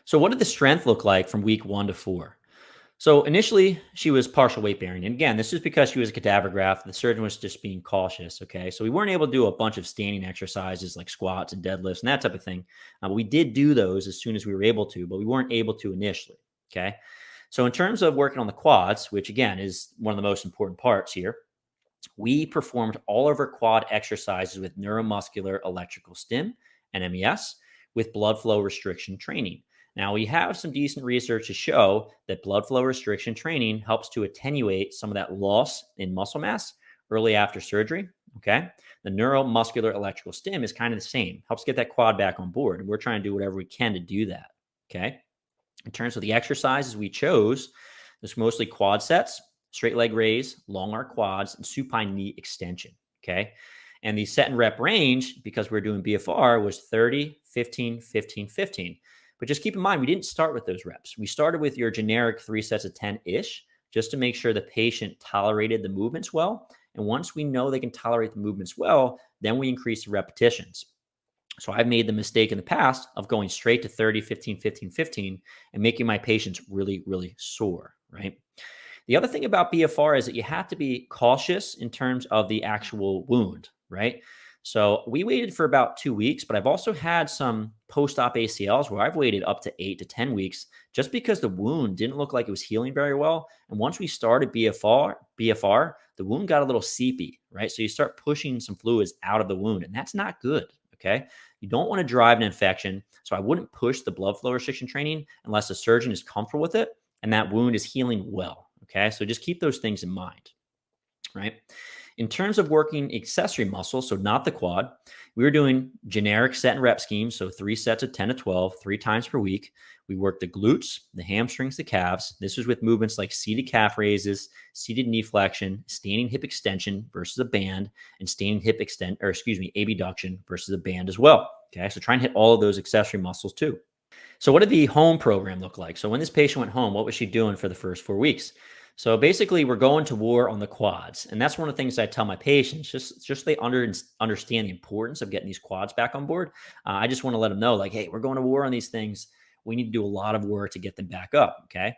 So what did the strength look like from week 1 to 4? So initially, she was partial weight bearing. And again, this is because she was a cadaver graft. The surgeon was just being cautious. Okay. So we weren't able to do a bunch of standing exercises like squats and deadlifts and that type of thing. But we did do those as soon as we were able to, but we weren't able to initially. Okay. So in terms of working on the quads, which again is one of the most important parts here, we performed all of our quad exercises with neuromuscular electrical stim and MES with blood flow restriction training. Now, we have some decent research to show that blood flow restriction training helps to attenuate some of that loss in muscle mass early after surgery. Okay. The neuromuscular electrical stim is kind of the same, helps get that quad back on board. And we're trying to do whatever we can to do that. Okay. In terms of the exercises we chose, there's mostly quad sets, straight leg raise, long arc quads, and supine knee extension. Okay. And the set and rep range, because we're doing BFR, was 30, 15, 15, 15. But just keep in mind, we didn't start with those reps. We started with your generic 3 sets of 10-ish, just to make sure the patient tolerated the movements well. And once we know they can tolerate the movements well, then we increase the repetitions. So I've made the mistake in the past of going straight to 30, 15, 15, 15 and making my patients really, really sore, right? The other thing about BFR is that you have to be cautious in terms of the actual wound, right? So we waited for about 2 weeks, but I've also had some post-op ACLs where I've waited up to 8 to 10 weeks just because the wound didn't look like it was healing very well. And once we started BFR, the wound got a little seepy, right? So you start pushing some fluids out of the wound, and that's not good, okay? You don't want to drive an infection. So I wouldn't push the blood flow restriction training unless the surgeon is comfortable with it and that wound is healing well, okay? So just keep those things in mind, right? In terms of working accessory muscles, so not the quad, we were doing generic set and rep schemes. So 3 sets of 10 to 12, 3 times per week. We worked the glutes, the hamstrings, the calves. This was with movements like seated calf raises, seated knee flexion, standing hip extension versus a band, and standing hip abduction versus a band as well. Okay, so try and hit all of those accessory muscles too. So what did the home program look like? So when this patient went home, what was she doing for the first 4 weeks? So basically, we're going to war on the quads. And that's one of the things I tell my patients, just so they understand the importance of getting these quads back on board. I just want to let them know, like, hey, we're going to war on these things. We need to do a lot of work to get them back up, okay?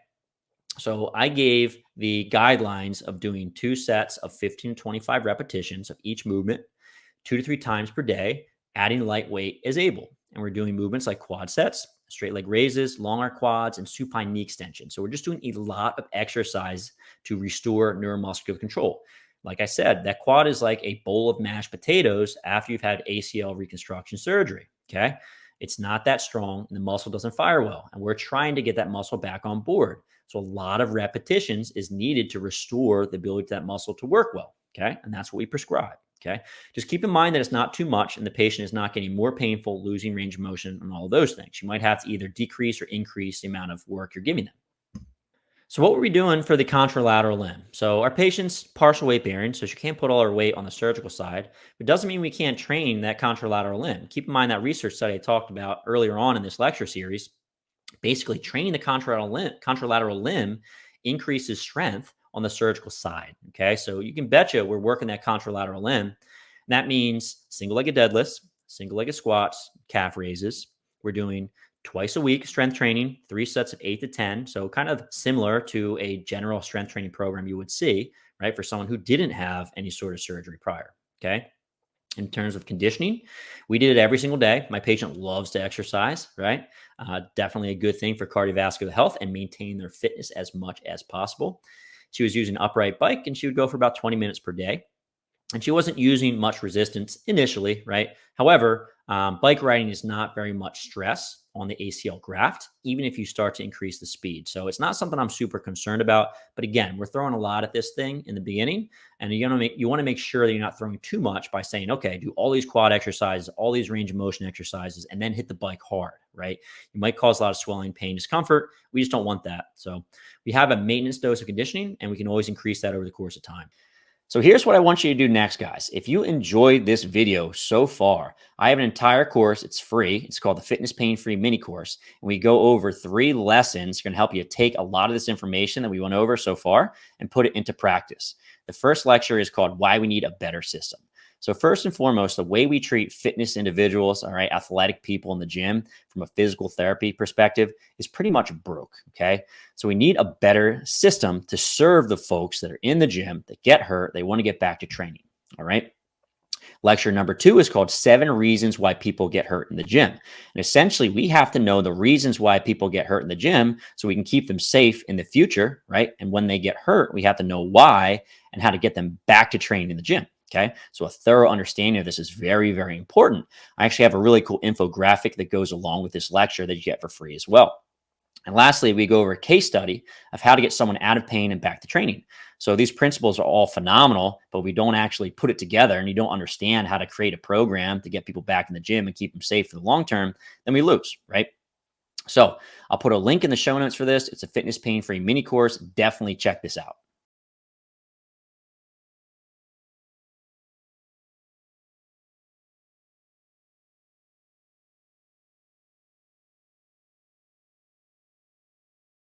So I gave the guidelines of doing 2 sets of 15 to 25 repetitions of each movement, 2 to 3 times per day, adding lightweight as able. And we're doing movements like quad sets, straight leg raises, long arc quads, and supine knee extension. So we're just doing a lot of exercise to restore neuromuscular control. Like I said, that quad is like a bowl of mashed potatoes after you've had ACL reconstruction surgery, okay? It's not that strong and the muscle doesn't fire well. And we're trying to get that muscle back on board. So a lot of repetitions is needed to restore the ability of that muscle to work well, okay? And that's what we prescribe. Okay. Just keep in mind that it's not too much and the patient is not getting more painful, losing range of motion, and all of those things. You might have to either decrease or increase the amount of work you're giving them. So what were we doing for the contralateral limb? So our patient's partial weight bearing, so she can't put all her weight on the surgical side. It doesn't mean we can't train that contralateral limb. Keep in mind that research study I talked about earlier on in this lecture series. Basically, training the contralateral limb increases strength on the surgical side. Okay. So you can betcha we're working that contralateral limb. That means single-legged deadlifts, single-legged squats, calf raises. We're doing twice a week strength training, 3 sets of 8 to 10. So kind of similar to a general strength training program you would see, right? For someone who didn't have any sort of surgery prior. Okay. In terms of conditioning, we did it every single day. My patient loves to exercise, right? Definitely a good thing for cardiovascular health and maintaining their fitness as much as possible. She was using an upright bike and she would go for about 20 minutes per day. And she wasn't using much resistance initially, right? However, bike riding is not very much stress on the ACL graft, even if you start to increase the speed. So it's not something I'm super concerned about. But again, we're throwing a lot at this thing in the beginning. And you want to make sure that you're not throwing too much by saying, okay, do all these quad exercises, all these range of motion exercises, and then hit the bike hard, right? You might cause a lot of swelling, pain, discomfort. We just don't want that. So we have a maintenance dose of conditioning, and we can always increase that over the course of time. So here's what I want you to do next, guys. If you enjoyed this video so far, I have an entire course. It's free. It's called the Fitness Pain-Free Mini Course. And we go over 3 lessons. Going to help you take a lot of this information that we went over so far and put it into practice. The first lecture is called Why We Need a Better System. So first and foremost, the way we treat fitness individuals, all right, athletic people in the gym from a physical therapy perspective is pretty much broke, okay? So we need a better system to serve the folks that are in the gym that get hurt, they want to get back to training, all right? Lecture number 2 is called 7 Reasons Why People Get Hurt in the Gym. And essentially, we have to know the reasons why people get hurt in the gym so we can keep them safe in the future, right? And when they get hurt, we have to know why and how to get them back to training in the gym. Okay. So a thorough understanding of this is very, very important. I actually have a really cool infographic that goes along with this lecture that you get for free as well. And lastly, we go over a case study of how to get someone out of pain and back to training. So these principles are all phenomenal, but we don't actually put it together and you don't understand how to create a program to get people back in the gym and keep them safe for the long term, then we lose, right? So I'll put a link in the show notes for this. It's a fitness pain-free mini course. Definitely check this out.